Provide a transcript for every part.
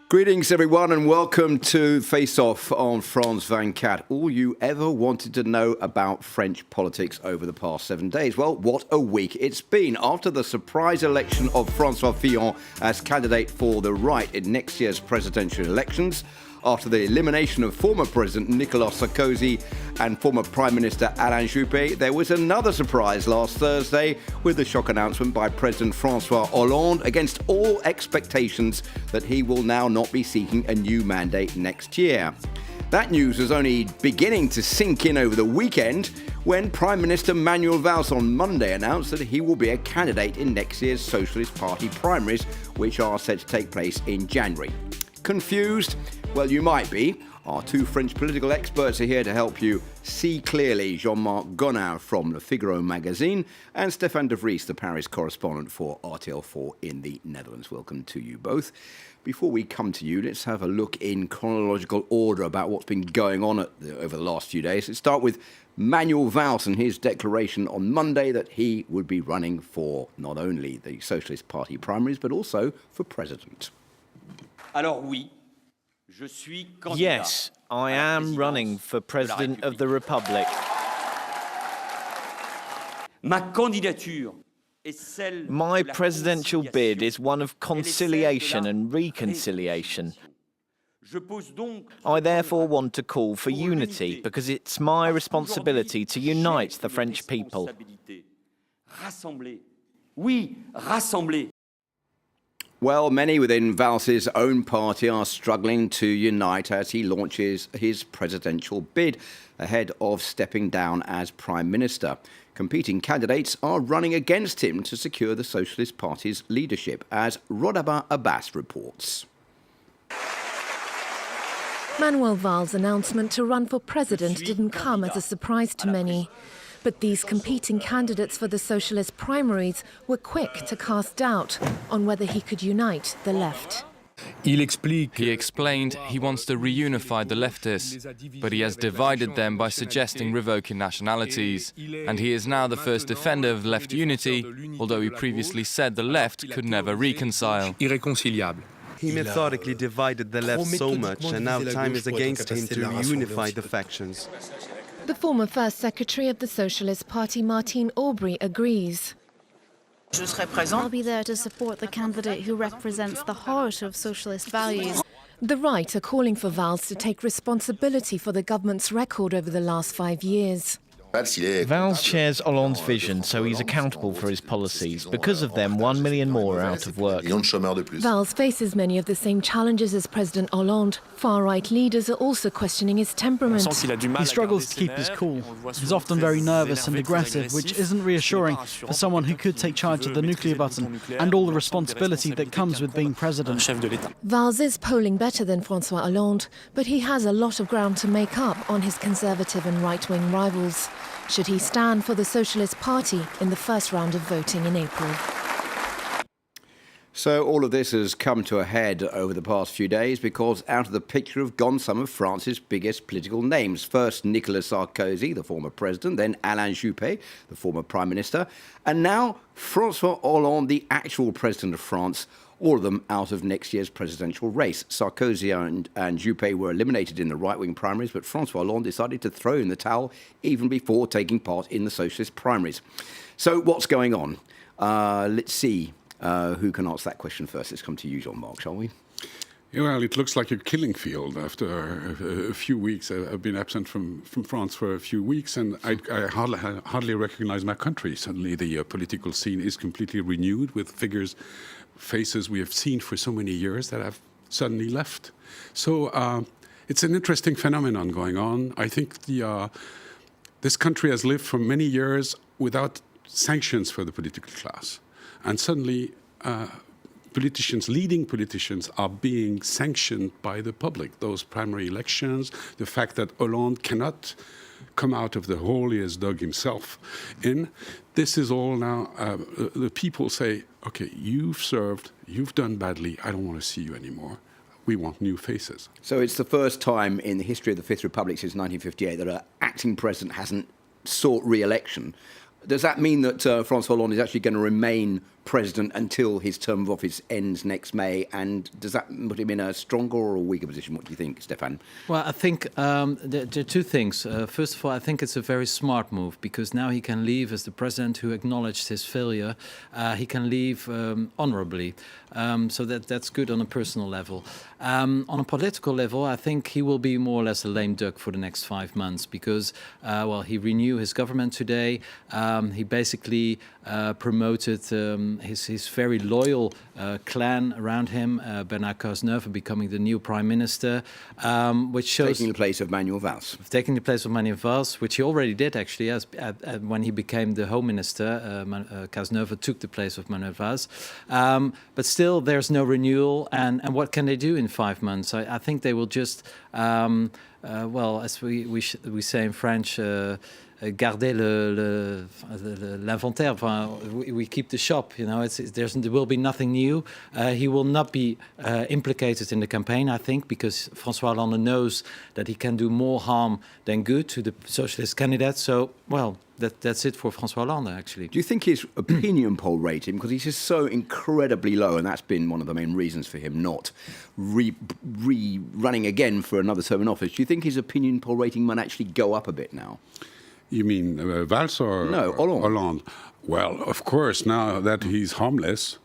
Greetings, everyone, and welcome to Face Off on France 24. All you ever wanted to know about French politics over the past 7 days. Well, what a week it's been. After the surprise election of François Fillon as candidate for the right in next year's presidential elections, after the elimination of former President Nicolas Sarkozy and former Prime Minister Alain Juppé, there was another surprise last Thursday with the shock announcement by President François Hollande against all expectations that he will now not be seeking a new mandate next year. That news was only beginning to sink in over the weekend when Prime Minister Manuel Valls on Monday announced that he will be a candidate in next year's Socialist Party primaries, which are set to take place in January. Confused? Well, you might be. Our two French political experts are here to help you see clearly. Jean-Marc Gonard from Le Figaro magazine and Stéphane de Vries, the Paris correspondent for RTL4 in the Netherlands. Welcome to you both. Before we come to you, let's have a look in chronological order about what's been going on over the last few days. Let's start with Manuel Valls and his declaration on Monday that he would be running for not only the Socialist Party primaries, but also for president. Alors oui. Yes, I am running for President of the Republic. My presidential bid is one of conciliation and reconciliation. I therefore want to call for unity because it's my responsibility to unite the French people. Well, many within Valls' own party are struggling to unite as he launches his presidential bid ahead of stepping down as Prime Minister. Competing candidates are running against him to secure the Socialist Party's leadership, as Rodaba Abbas reports. Manuel Valls' announcement to run for president didn't come as a surprise to many. But these competing candidates for the Socialist primaries were quick to cast doubt on whether he could unite the left. He explained he wants to reunify the leftists, but he has divided them by suggesting revoking nationalities. And he is now the first defender of left unity, although he previously said the left could never reconcile. He methodically divided the left so much, and now time is against him to reunify the factions. The former First Secretary of the Socialist Party, Martine Aubry, agrees. I'll be there to support the candidate who represents the heart of socialist values. The right are calling for Valls to take responsibility for the government's record over the last 5 years. Valls shares Hollande's vision, so he's accountable for his policies. Because of them, 1 million more are out of work. Valls faces many of the same challenges as President Hollande. Far-right leaders are also questioning his temperament. He struggles to keep his cool. He's often very nervous and aggressive, which isn't reassuring for someone who could take charge of the nuclear button and all the responsibility that comes with being president. Valls is polling better than François Hollande, but he has a lot of ground to make up on his conservative and right-wing rivals. Should he stand for the Socialist Party in the first round of voting in April? So all of this has come to a head over the past few days because out of the picture have gone some of France's biggest political names. First, Nicolas Sarkozy, the former president, then Alain Juppé, the former prime minister, and now François Hollande, the actual president of France, all of them out of next year's presidential race. Sarkozy and Juppé were eliminated in the right-wing primaries, but François Hollande decided to throw in the towel even before taking part in the socialist primaries. So what's going on? Let's see who can answer that question first. Let's come to you, Jean-Marc, shall we? Yeah, well, it looks like a killing field after a few weeks. I've been absent from France for a few weeks, and I hardly recognize my country. Suddenly the political scene is completely renewed with faces we have seen for so many years that have suddenly left. So it's an interesting phenomenon going on. I think this country has lived for many years without sanctions for the political class. And suddenly leading politicians are being sanctioned by the public. Those primary elections, the fact that Hollande cannot come out of the hole he has dug himself in. This is all now, the people say, okay, you've served, you've done badly, I don't want to see you anymore. We want new faces. So it's the first time in the history of the Fifth Republic since 1958 that an acting president hasn't sought re-election. Does that mean that François Hollande is actually going to remain president until his term of office ends next May? And does that put him in a stronger or a weaker position? What do you think, Stefan? Well, I think there are two things. First of all, I think it's a very smart move because now he can leave as the president who acknowledged his failure. He can leave honorably. So that's good on a personal level. On a political level, I think he will be more or less a lame duck for the next 5 months because, he renewed his government today. He basically promoted his very loyal clan around him, Bernard Cazeneuve, becoming the new prime minister, which shows... Taking the place of Manuel Valls. Taking the place of Manuel Valls, which he already did, actually, when he became the home minister. Cazeneuve took the place of Manuel Valls. But still, there's no renewal. And what can they do in 5 months? I think they will just, as we say in French, garder l'inventaire. We keep the shop. You know, there will be nothing new. He will not be implicated in the campaign, I think, because François Hollande knows that he can do more harm than good to the socialist candidate. So, that's it for François Hollande, actually. Do you think his opinion poll rating, because he's just so incredibly low, and that's been one of the main reasons for him not running again for another term in office, do you think his opinion poll rating might actually go up a bit now? You mean Valls or no, Hollande? Well, of course, now that he's harmless,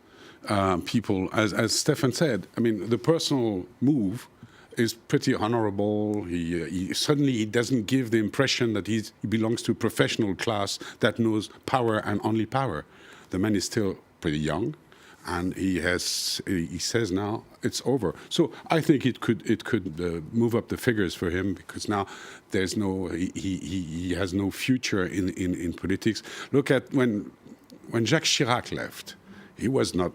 people, as Stefan said, I mean, the personal move is pretty honorable. He suddenly doesn't give the impression that he belongs to a professional class that knows power and only power. The man is still pretty young, and he says now it's over. So I think it could move up the figures for him because now there's he has no future in politics. Look at when Jacques Chirac left, he was not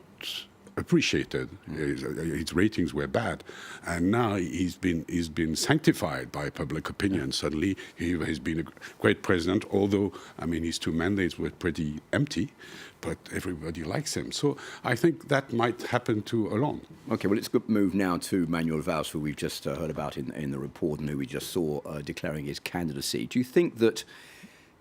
appreciated. His ratings were bad, and now he's been sanctified by public opinion. Suddenly, he has been a great president. Although, I mean, his 2 mandates were pretty empty, but everybody likes him. So I think that might happen to Hollande. Okay, well, let's move now to Manuel Valls, who we've just heard about in the report, and who we just saw declaring his candidacy. Do you think that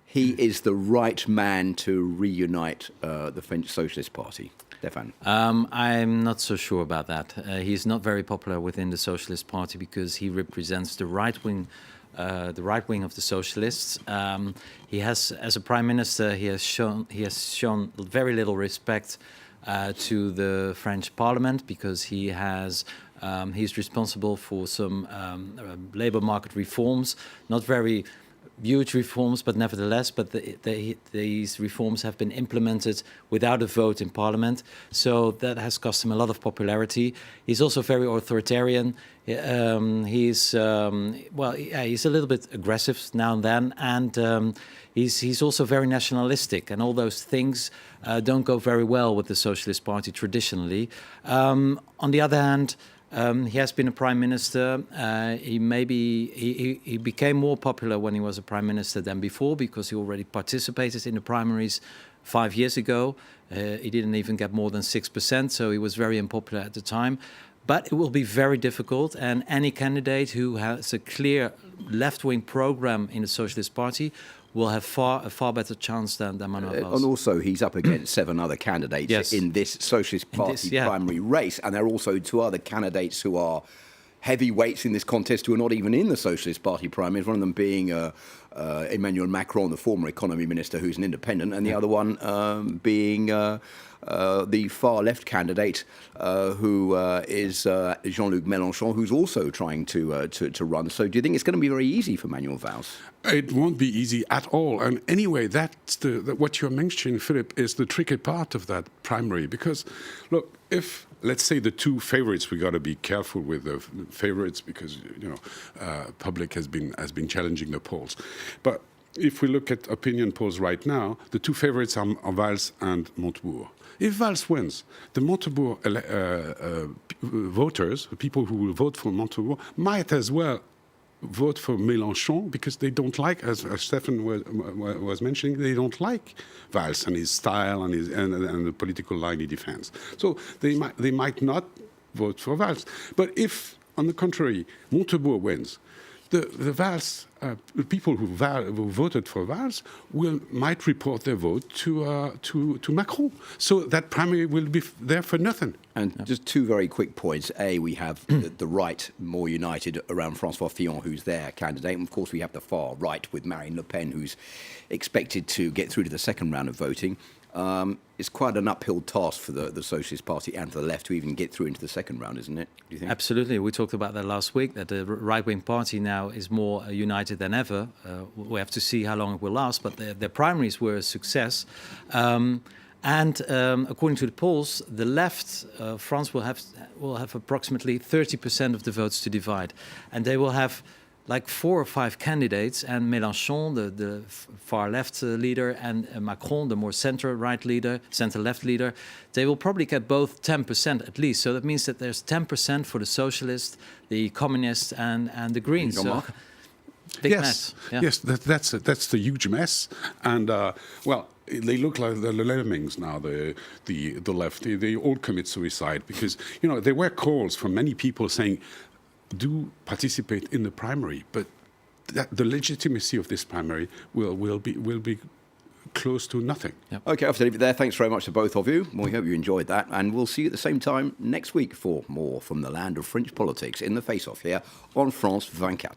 he is the right man to reunite the French Socialist Party? Stefan? I'm not so sure about that. He's not very popular within the Socialist Party because he represents the right wing of the Socialists. He has, as a prime minister, he has shown very little respect to the French Parliament because he's responsible for some labour market reforms, not very huge reforms, but nevertheless, these reforms have been implemented without a vote in Parliament, so that has cost him a lot of popularity. He's also very authoritarian. He's a little bit aggressive now and then, and he's also very nationalistic, and all those things don't go very well with the Socialist Party traditionally. On the other hand, he has been a prime minister. He became more popular when he was a prime minister than before because he already participated in the primaries 5 years ago. He didn't even get more than 6%, so he was very unpopular at the time. But it will be very difficult, and any candidate who has a clear left-wing program in the Socialist Party will have a far better chance than Manuel Valls. And also, he's up against 7 other candidates in this Socialist Party primary race, and there are also 2 other candidates who are heavyweights in this contest who are not even in the Socialist Party primaries, one of them being Emmanuel Macron, the former economy minister, who's an independent, and the other one being the far left candidate, who is Jean-Luc Mélenchon, who's also trying to run. So do you think it's going to be very easy for Manuel Valls? It won't be easy at all. And anyway, that's what you're mentioning, Philip, is the tricky part of that primary. Because, look, if, let's say, the 2 favorites, we got to be careful with the favorites because, public has been challenging the polls. But if we look at opinion polls right now, the 2 favorites are Valls and Montebourg. If Valls wins, the Montebourg voters, the people who will vote for Montebourg, might as well vote for Mélenchon because they don't like, as Stefan was mentioning, they don't like Valls and his style and the political line he defends. So they might not vote for Valls. But if, on the contrary, Montebourg wins, the Valls, the people who voted for Valls might report their vote to Macron. So that primary will be there for nothing. And just two very quick points. A, we have the right more united around François Fillon, who's their candidate. And of course, we have the far right with Marine Le Pen, who's expected to get through to the second round of voting. It's quite an uphill task for the Socialist Party and for the left to even get through into the second round, isn't it? Do you think? Absolutely. We talked about that last week, that the right-wing party now is more united than ever. We have to see how long it will last, but their primaries were a success. And according to the polls, the left, France will have approximately 30% of the votes to divide. And they will have like 4 or 5 candidates, and Mélenchon, the far-left leader, and Macron, the more center-right leader, center-left leader, they will probably get both 10% at least. So that means that there's 10% for the Socialists, the Communists, and the Greens. So, big mess. Yeah. Yes, that's the huge mess. And, well, they look like the lemmings now, the left. They all commit suicide because, you know, there were calls from many people saying, do participate in the primary, but the legitimacy of this primary will be close to nothing. Yep. Okay, I have to leave it there. Thanks very much to both of you. We hope you enjoyed that, and we'll see you at the same time next week for more from the land of French politics in the Face-Off here on France 24.